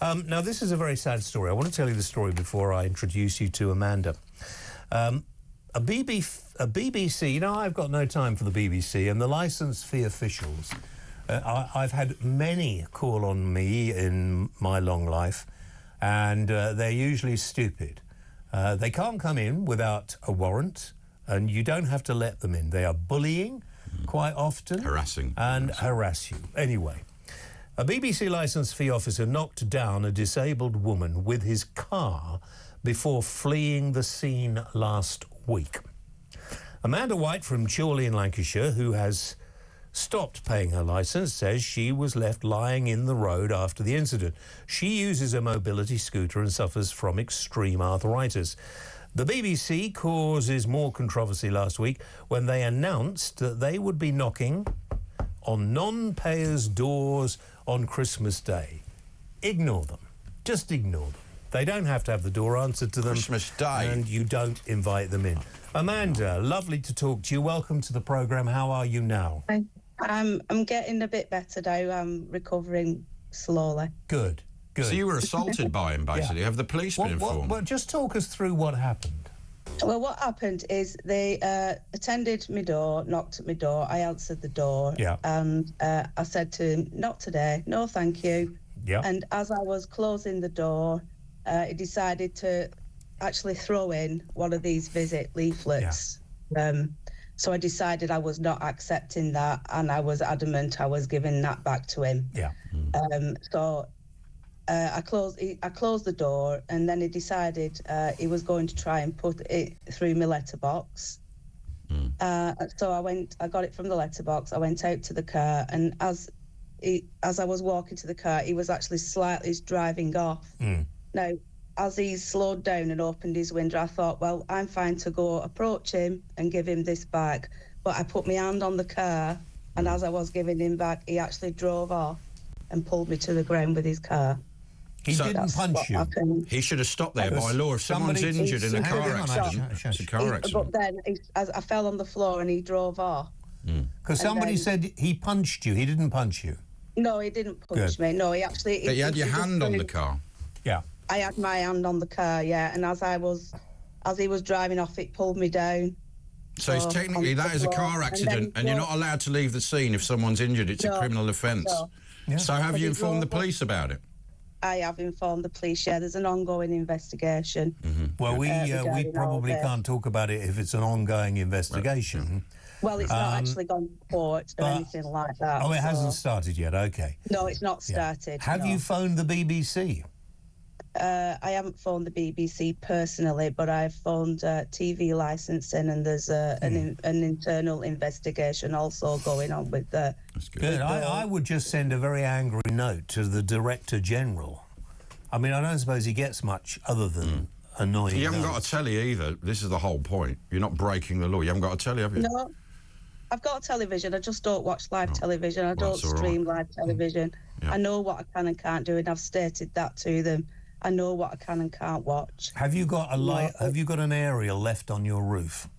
Now, this is a very sad story. I want to tell you the story before I introduce you to Amanda. A BBC, you know, I've got no time for the BBC, and the licence fee officials, I've had many call on me in my long life, and they're usually stupid. They can't come in without a warrant, and you don't have to let them in. They are bullying quite often. Harassing. And harass you. Anyway, a BBC licence fee officer knocked down a disabled woman with his car before fleeing the scene last week. Amanda White from Chorley in Lancashire, who has stopped paying her licence, says she was left lying in the road after the incident. She uses a mobility scooter and suffers from extreme arthritis. The BBC causes more controversy last week when they announced that they would be knocking on non-payers' doors on Christmas Day. Ignore them. Just ignore them. They don't have to have the door answered to them. Christmas Day. And you don't invite them in. Amanda, lovely to talk to you. Welcome to the programme. How are you now? I'm getting a bit better now. I'm recovering slowly. Good, good. So you were assaulted by him, basically. Yeah. Have the police been informed? Well, just talk us through what happened. Well, what happened is they attended my door, knocked at my door. I answered the door. Yeah. And I said to him, not today, no thank you. Yeah. And as I was closing the door, he decided to actually throw in one of these visit leaflets. Yeah. So I decided I was not accepting that, and I was adamant I was giving that back to him. Yeah. So I closed the door, and then he decided he was going to try and put it through my letterbox. So I got it from the letterbox. I went out to the car, and as I was walking to the car, he was actually slightly driving off. Now, as he slowed down and opened his window, I thought, well, I'm fine to go approach him and give him this back. But I put my hand on the car, and as I was giving him back, he actually drove off and pulled me to the ground with his car. He didn't punch you? He should have stopped there by law. If someone's injured in a car accident, it's a car accident. But then as I fell on the floor and he drove off. Because somebody said he punched you. He didn't punch you. No, he didn't punch me. No, he actually... But you had your hand on the car? Yeah. I had my hand on the car, yeah, and as he was driving off, it pulled me down. So it's technically, that is a car accident, and you're not allowed to leave the scene if someone's injured. It's a criminal offence. No. Yeah. So have you informed the police about it? I have informed the police, yeah. There's an ongoing investigation. Well, we probably can't talk about it if it's an ongoing investigation. Well, it's not actually gone to court or anything like that. Oh, it hasn't started yet, OK. No, it's not started. Yeah. Have you phoned the BBC? I haven't phoned the BBC personally, but I've phoned TV licensing, and there's an internal investigation also going on with the... That's good. Good. I would just send a very angry note to the Director General. I mean, I don't suppose he gets much other than annoying. You haven't got a telly either. This is the whole point. You're not breaking the law. You haven't got a telly, have you? No. I've got a television. I just don't watch live television. I don't stream live television. I know what I can and can't do, and I've stated that to them. I know what I can and can't watch. Have you got a light? Have you got an aerial left on your roof?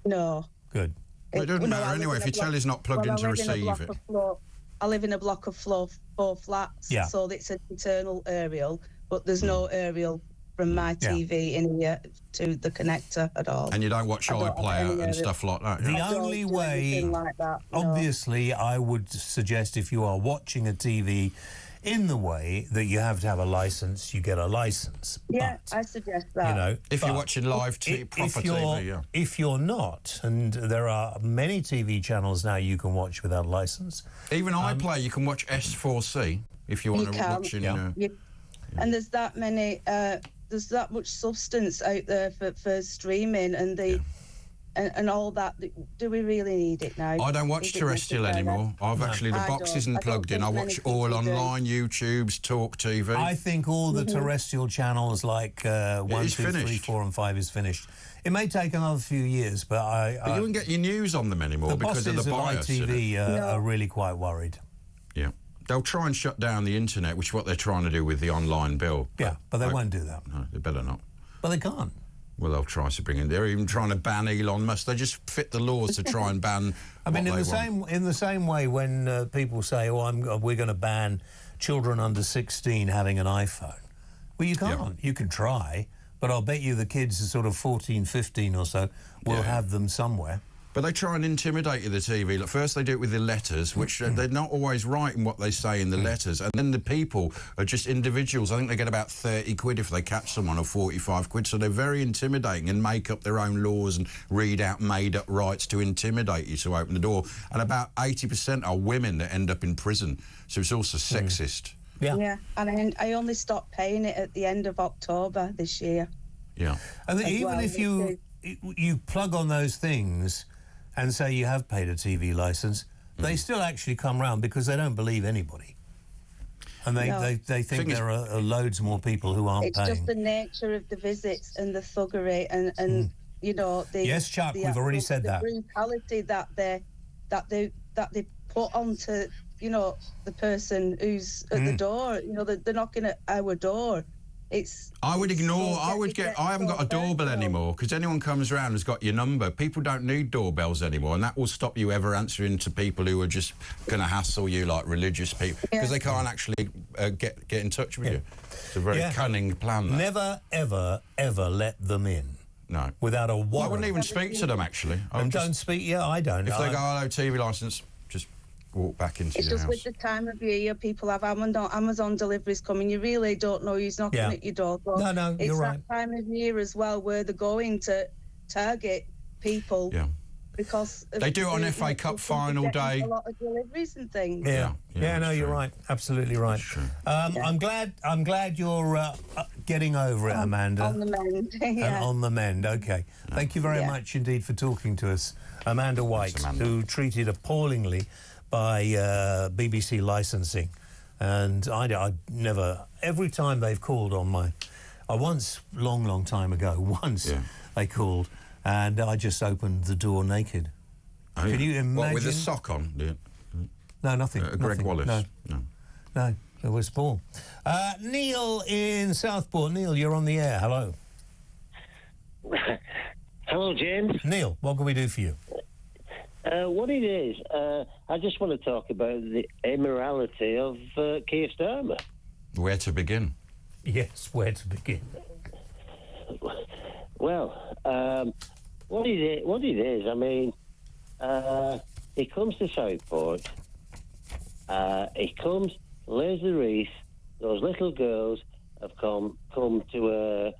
No. Good. Well, it doesn't matter anyway. If your telly's not plugged in to receive it. I live in a block of 4 flats, so it's an internal aerial, but there's no aerial from my TV in here to the connector at all. And you don't watch iPlayer and stuff like that? The only way, obviously, I would suggest if you are watching a TV in the way that you have to have a licence, you get a licence. Yeah, but, I suggest that. You know, if you're watching live proper TV, yeah. If you're not, and there are many TV channels now you can watch without a licence. Even iPlayer, you can watch S4C if you want to watch in... And there's that many... there's that much substance out there for streaming and the... And all that, do we really need it now? I don't watch terrestrial anymore. The box isn't plugged in. I watch all online, YouTube's, talkTV. I think all the terrestrial channels like 1, 2, 3, 4 and 5 is finished. It may take another few years, but But you wouldn't get your news on them anymore because of the bias. The bosses of ITV are really quite worried. Yeah. They'll try and shut down the internet, which is what they're trying to do with the online bill. Yeah, but they won't do that. No, they better not. But they can't. Well, they'll try to bring in. They're even trying to ban Elon Musk. They just fit the laws to try and ban. I mean, in the same way, when people say, "Oh, we're going to ban children under 16 having an iPhone. Well, you can't. Yeah. You can try, but I'll bet you the kids are sort of 14, 15 or so will have them somewhere. But they try and intimidate you, the TV. Like, first they do it with the letters, which they're not always right in what they say in the letters. And then the people are just individuals. I think they get about 30 quid if they catch someone, or 45 quid. So they're very intimidating and make up their own laws and read out made-up rights to intimidate you to open the door. And about 80% are women that end up in prison. So it's also sexist. Yeah, and I only stopped paying it at the end of October this year. Yeah. And even if you plug on those things and say you have paid a TV licence, they still actually come round because they don't believe anybody. And they think there are loads more people who aren't paying. It's just the nature of the visits and the thuggery and you know, the... Yes, Chuck, we've already said that. The brutality that they put onto, you know, the person who's at the door. You know, they're knocking at our door. I haven't got a doorbell anymore because anyone comes around has got your number. People don't need doorbells anymore, and that will stop you ever answering to people who are just going to hassle you, like religious people, because they can't actually get in touch with you. It's a very cunning plan. That. Never, ever, ever let them in. No. Without a warrant. I wouldn't even speak to them, actually. Don't speak? Yeah, I don't. If they go, hello, TV licence, just walk back into your house. It's just with the time of year, people have Amazon deliveries coming. You really don't know who's knocking at your door. So no, you're right. It's that time of year as well where they're going to target people. Yeah. Because they do it on FA Cup final day. A lot of deliveries and things. Yeah, no, you're right. Absolutely right. I'm glad you're getting over it, Amanda. On the mend. And on the mend. Okay. Thank you very much indeed for talking to us, Amanda White, who treated appallingly by BBC licensing, and I never. Every time they've called on my, once long time ago, they called. And I just opened the door naked. Oh, Can you imagine? What, with a sock on? No, nothing. Greg Wallace? No, it was Paul. Neil in Southport. Neil, you're on the air. Hello. Hello, James. Neil, what can we do for you? What it is, I just want to talk about the immorality of Keir Starmer. Where to begin? Yes, where to begin? Well, what it is, I mean, he comes to Southport, he comes, lays the wreath, those little girls have come to a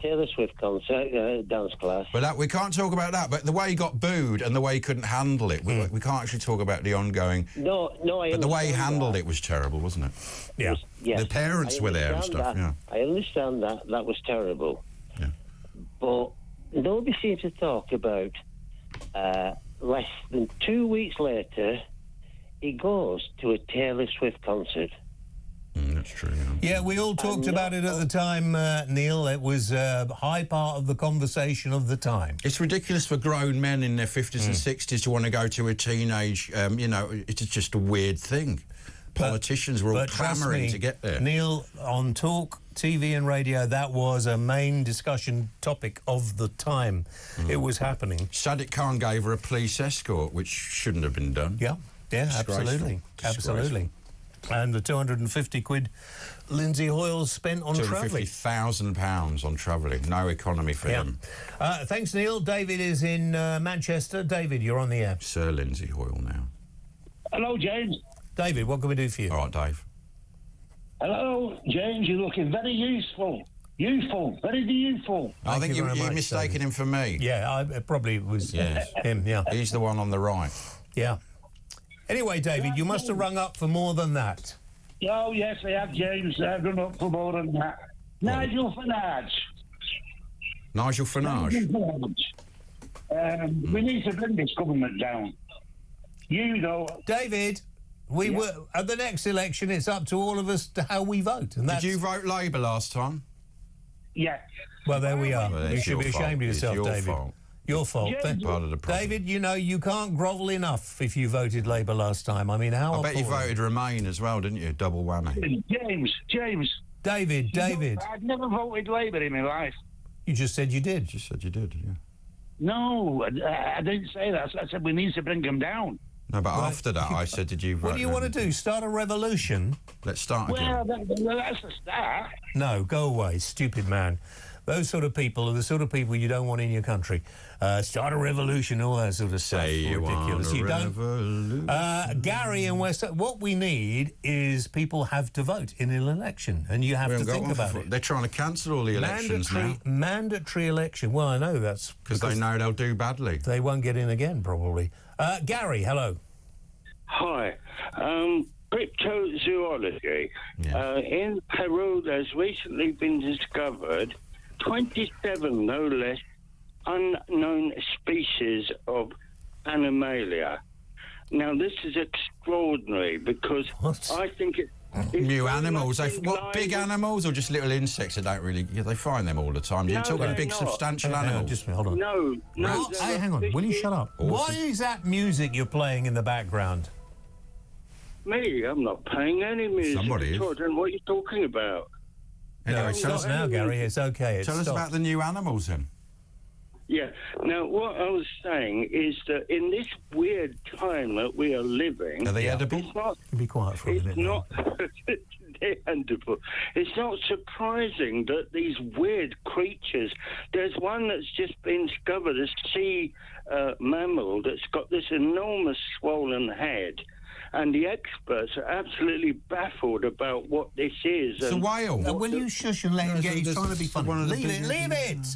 Taylor Swift concert, dance class. But we can't talk about that, but the way he got booed and the way he couldn't handle it, we can't actually talk about the ongoing... No, but the way he handled it was terrible, wasn't it? Yeah. Yes. The parents were there and stuff, I understand that. That was terrible. Yeah. But nobody seems to talk about less than 2 weeks later, he goes to a Taylor Swift concert. That's true, Yeah, we all talked about it at the time, Neil. It was a high part of the conversation of the time. It's ridiculous for grown men in their 50s and 60s to want to go to a teenage, it's just a weird thing. Politicians were all clamouring to get there. Neil, on talk, TV and radio, that was a main discussion topic of the time it was happening. Sadiq Khan gave her a police escort, which shouldn't have been done. Yeah, absolutely. Absolutely. And the 250 quid Lindsay Hoyle spent on travelling. £250,000 on travelling. No economy for him. Thanks, Neil. David is in Manchester. David, you're on the air. Sir Lindsay Hoyle now. Hello, James. David, what can we do for you? All right, Dave. Hello, James. You're looking very useful. Youthful. Very youthful. I think you're mistaken him for me. Yeah, it probably was him, yeah. He's the one on the right. Yeah. Anyway, David, you must have rung up for more than that. Oh, yes, I have, James. I've rung up for more than that. Nigel Farage. Nigel Farage? We need to bring this government down. You know... David, we were at the next election, it's up to all of us to how we vote. And Did you vote Labour last time? Yeah. Well, there we are. Well, you should be ashamed of yourself, David. Fault. Your fault. Part of the problem. David, you can't grovel enough if you voted Labour last time. I mean, how... I bet you voted Remain as well, didn't you? Double whammy. James. David. I've never voted Labour in my life. You just said you did. You said you did, yeah. No, I didn't say that. I said we need to bring them down. No, but after that, I said, did you vote? What do you want to do? Start a revolution? Let's start again. Well, that's a start. No, go away, stupid man. Those sort of people are the sort of people you don't want in your country. Start a revolution, all that sort of stuff. Say you ridiculous. want a You don't. revolution. Gary in West. What we need is people have to vote in an election, and you have We to haven't got think one about for- it. They're trying to cancel all the elections now Mandatory election. Well, I know that's because they know they'll do badly. they won't get in again, probably. Gary, hello. Hi. Cryptozoology. Yeah. In Peru, there's recently been discovered 27, no less, unknown species of Animalia. Now, this is extraordinary because What? I think it's New very animals. much in What, line big with- animals or just little insects that don't really... Yeah, they find them all the time. You're No, talking they're big, not. substantial Hang on, animals. just a minute, hold on. No, no. What? there Hey, are hang on. Will you species- shut up? What is that music you're playing in the background? Me, I'm not playing any music. Somebody at all. is. I don't know what you're talking about. Anyway, No, tell stop us, now, Gary. It's okay. tell us about the new animals then. Yeah. Now, what I was saying is that in this weird time that we are living, Are they edible? it's not. Be quiet for a It's minute. now. not. They're edible. It's not surprising that these weird creatures. There's one that's just been discovered, a sea mammal that's got this enormous swollen head. And the experts are absolutely baffled about what this is. It's a whale. Will you shush and let him get? He's this trying to be is funny. one of the Leave it. biggest- Leave it.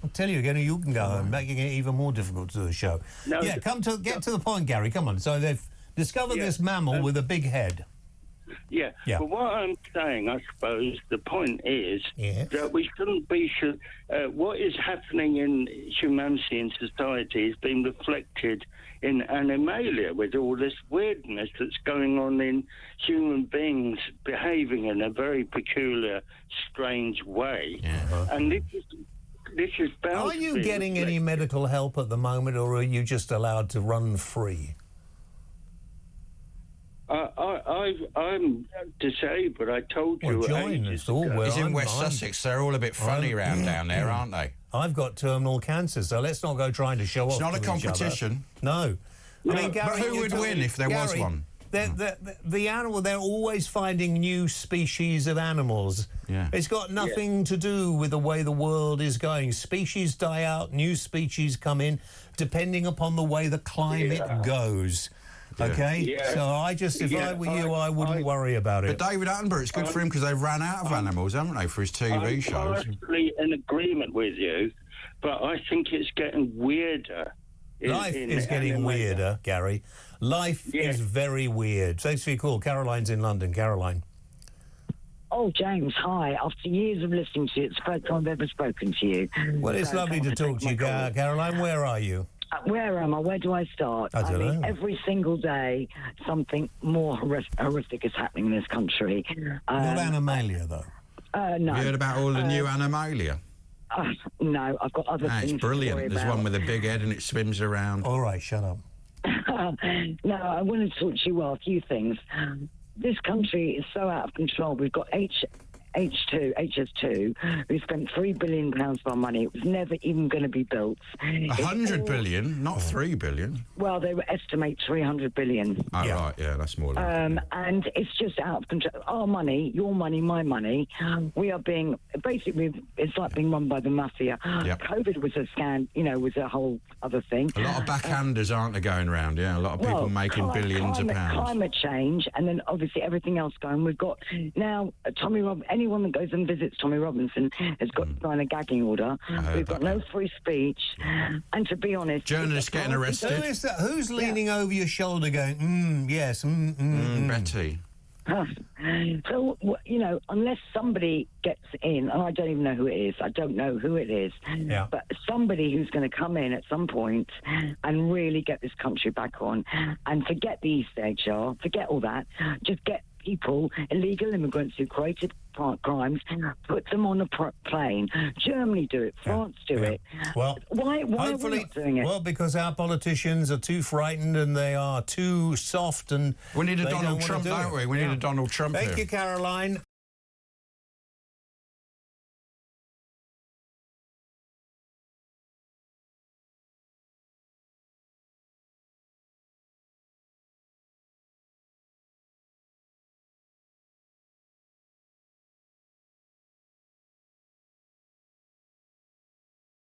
I'll tell you again. You can go home, making it even more difficult to do the show. No, yeah, get to the point, Gary. Come on. So they've discovered Yeah, this mammal with a big head. Yeah. Yeah. But what I'm saying, I suppose, the point is Yes. that we shouldn't be. What is happening in humanity and society is being reflected in Animalia with all this weirdness that's going on in human beings behaving in a very peculiar, strange way. Yeah. And this is bound Are to you be getting any reflected. medical help at the moment, or are you just allowed to run free? I'm disabled. I told you. Well, join ages us all. ago. Well, He's in I'm West fine. Sussex. They're all a bit funny round down there, aren't they? I've got terminal cancer, so let's not go trying to show off. It's not a to each other. competition. No. I mean, Gary, But who you're would talking- win if there was Gary, one? The animal, they're always finding new species of animals. Yeah. It's got nothing to do with the way the world is going. Species die out, new species come in, depending upon the way the climate goes. Okay? Yeah. So I just, if I Yeah, were you, I wouldn't worry about it. But David Attenborough, it's good for him because they've ran out of animals, haven't they, for his TV I'm shows? partially in agreement with you, but I think it's getting weirder. Life is getting weirder, Gary. Life Yeah. is very weird. Thanks for your call. Caroline's in London. Caroline. Oh, James, hi. After years of listening to you, it's the first time I've ever spoken to you. Well, it's So lovely to thanks talk for to you, taking my call. Caroline. Where are you? Where am I? Where do I start? I don't mean, know. every single day, something more horrific is happening in this country. Not Animalia, though. No. Have you heard about all the new Animalia? No, I've got other Ah, things it's to worry brilliant. There's about. one with a big head and it swims around. All right, shut up. No, I wanted to talk to you about a few things. This country is so out of control. We've got HS2, who spent £3 billion of our money. It was never even going to be built. 100 billion, not 3 billion. Well, they estimate 300 billion. Oh, Yeah. right, yeah, that's more like it. And it's just out of control. Our money, your money, my money. We are being basically, it's like being run by the mafia. Yep. COVID was a was a whole other thing. A lot of backhanders aren't there going around, yeah? A lot of people making billions of pounds. Climate change, and then obviously everything else going. We've got now anyone that goes and visits Tommy Robinson has got to sign a gagging order. heard We've got that, no free speach. And to be honest... Journalists getting Who arrested. is that? Who's leaning over your shoulder going, yes, Betty. So, unless somebody gets in, and I don't even know who it is, I don't know who it is, Yeah. but somebody who's going to come in at some point and really get this country back on and forget the East HR, forget all that, just get people, illegal immigrants who created crimes, put them on a plane. Germany do it, France do it. Well, Why are we hopefully, not doing it? well, because our politicians are too frightened and they are too soft and We need a they don't Donald wanna Trump, do don't it. we? We need a Donald Trump Thank here. you, Caroline.